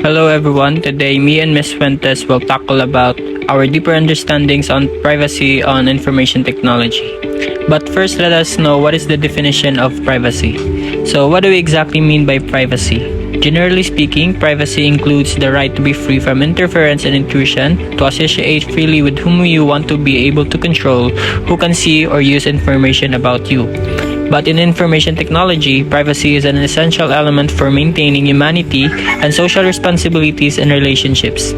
Hello everyone, today me and Miss Fuentes will tackle about our deeper understandings on privacy on information technology. But first let us know what is the definition of privacy. So what do we exactly mean by privacy? Generally speaking, privacy includes the right to be free from interference and intrusion, to associate freely with whom you want to be able to control, who can see or use information about you. But in information technology, privacy is an essential element for maintaining humanity and social responsibilities in relationships.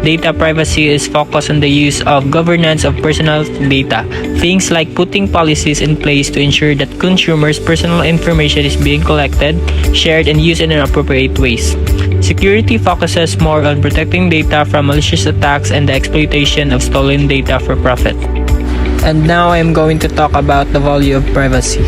Data privacy is focused on the use of governance of personal data, things like putting policies in place to ensure that consumers' personal information is being collected, shared, and used in appropriate ways. Security focuses more on protecting data from malicious attacks and the exploitation of stolen data for profit. And now I am going to talk about the value of privacy.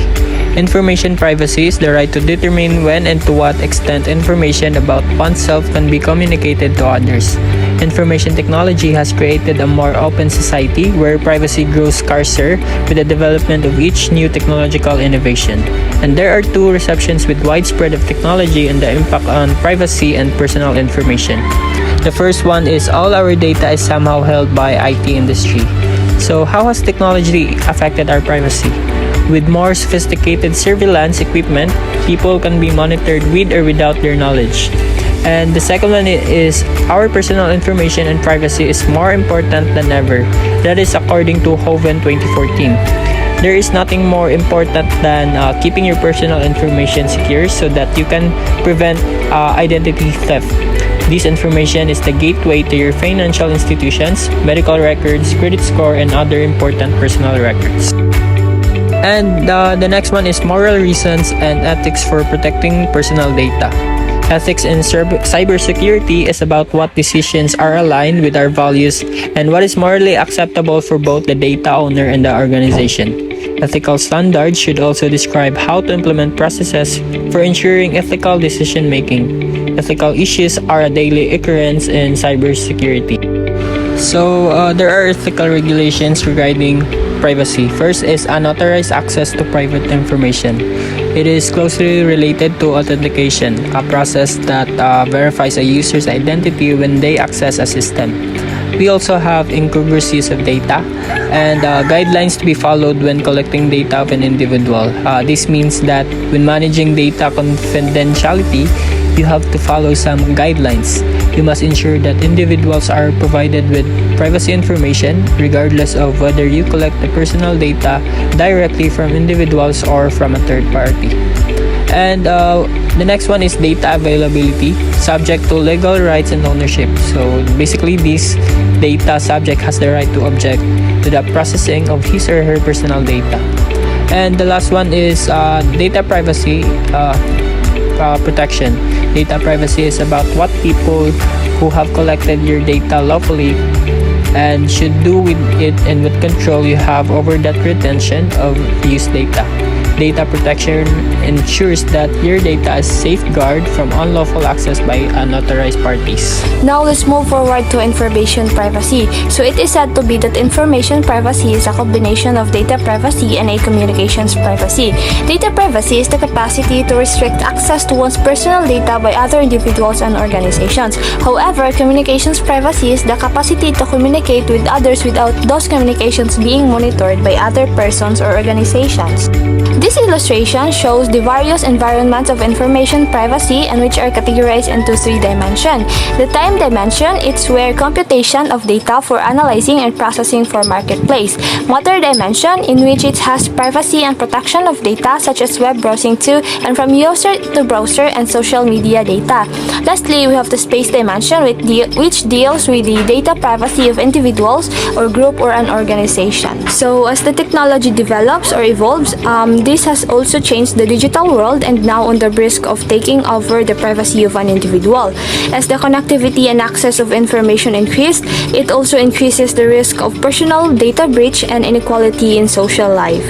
Information privacy is the right to determine when and to what extent information about oneself can be communicated to others. Information technology has created a more open society where privacy grows scarcer with the development of each new technological innovation. And there are two receptions with widespread of technology and the impact on privacy and personal information. The first one is all our data is somehow held by IT industry. So how has technology affected our privacy? With more sophisticated surveillance equipment, people can be monitored with or without their knowledge. And the second one is our personal information and privacy is more important than ever. That is according to Hoven 2014. There is nothing more important than keeping your personal information secure so that you can prevent identity theft. This information is the gateway to your financial institutions, medical records, credit score, and other important personal records. And the next one is moral reasons and ethics for protecting personal data. Ethics in cybersecurity is about what decisions are aligned with our values and what is morally acceptable for both the data owner and the organization. Ethical standards should also describe how to implement processes for ensuring ethical decision making. Ethical issues are a daily occurrence in cybersecurity. So there are ethical regulations regarding privacy. First is unauthorized access to private information. It is closely related to authentication, a process that verifies a user's identity when they access a system. We also have incongruities of data and guidelines to be followed when collecting data of an individual. This means that when managing data confidentiality, you have to follow some guidelines. You must ensure that individuals are provided with privacy information regardless of whether you collect the personal data directly from individuals or from a third party. And the next one is data availability, subject to legal rights and ownership. So basically this data subject has the right to object to the processing of his or her personal data. And the last one is data privacy protection. Data privacy is about what people who have collected your data lawfully and should do with it and what control you have over that retention of used data. Data protection ensures that your data is safeguarded from unlawful access by unauthorized parties. Now let's move forward to information privacy. So it is said to be that information privacy is a combination of data privacy and a communications privacy. Data privacy is the capacity to restrict access to one's personal data by other individuals and organizations. However, communications privacy is the capacity to communicate with others without those communications being monitored by other persons or organizations. This illustration shows the various environments of information privacy and which are categorized into three dimensions. The time dimension, it's where computation of data for analyzing and processing for marketplace. Matter dimension, in which it has privacy and protection of data such as web browsing to and from user to browser and social media data. Lastly, we have the space dimension which deals with the data privacy of individuals or group or an organization. So as the technology develops or evolves, this has also changed the digital world and now on the risk of taking over the privacy of an individual. As the connectivity and access of information increase, it also increases the risk of personal data breach and inequality in social life.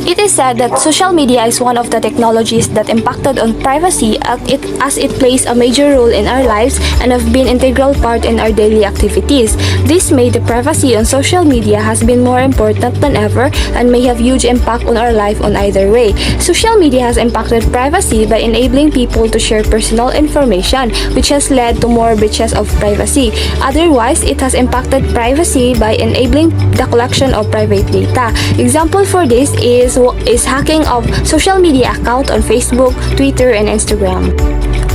It is said that social media is one of the technologies that impacted on privacy as it plays a major role in our lives and have been integral part in our daily activities. This made the privacy on social media has been more important than ever and may have huge impact on our life on either way. Social media has impacted privacy by enabling people to share personal information, which has led to more breaches of privacy. Otherwise, it has impacted privacy by enabling the collection of private data. Example for this is hacking of social media account on Facebook, Twitter, and Instagram.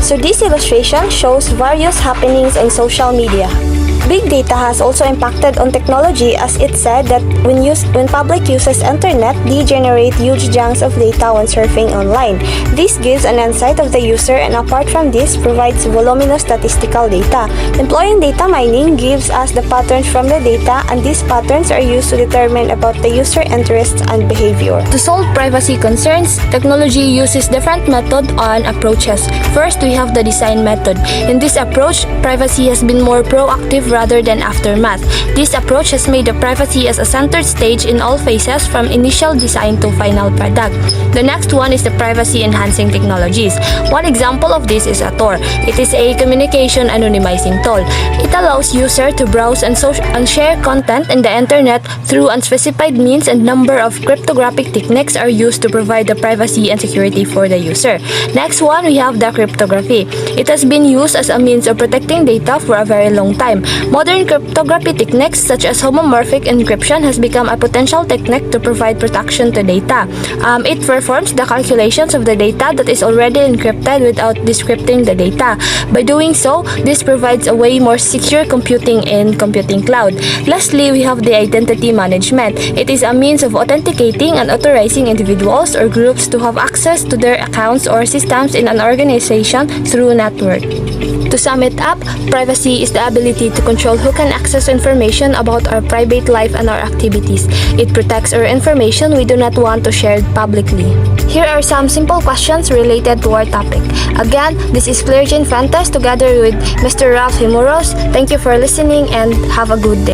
So this illustration shows various happenings in social media. Big data has also impacted on technology, as it said that when public uses internet, they generate huge chunks of data when surfing online. This gives an insight of the user, and apart from this, provides voluminous statistical data. Employing data mining gives us the patterns from the data, and these patterns are used to determine about the user interests and behavior. To solve privacy concerns, technology uses different methods and approaches. First, we have the design method. In this approach, privacy has been more proactive rather than aftermath. This approach has made the privacy as a centered stage in all phases from initial design to final product. The next one is the privacy enhancing technologies. One example of this is Tor. It is a communication anonymizing tool. It allows users to browse and share content in the internet through unspecified means, and number of cryptographic techniques are used to provide the privacy and security for the user. Next one, we have the cryptography. It has been used as a means of protecting data for a very long time. Modern cryptography techniques such as homomorphic encryption has become a potential technique to provide protection to data. It performs the calculations of the data that is already encrypted without decrypting the data. By doing so, this provides a way more secure computing in computing cloud. Lastly, we have the identity management. It is a means of authenticating and authorizing individuals or groups to have access to their accounts or systems in an organization through a network. To sum it up, privacy is the ability to control who can access information about our private life and our activities. It protects our information we do not want to share publicly. Here are some simple questions related to our topic. Again, this is Fuentes together with Mr. Gimoros. Thank you for listening and have a good day.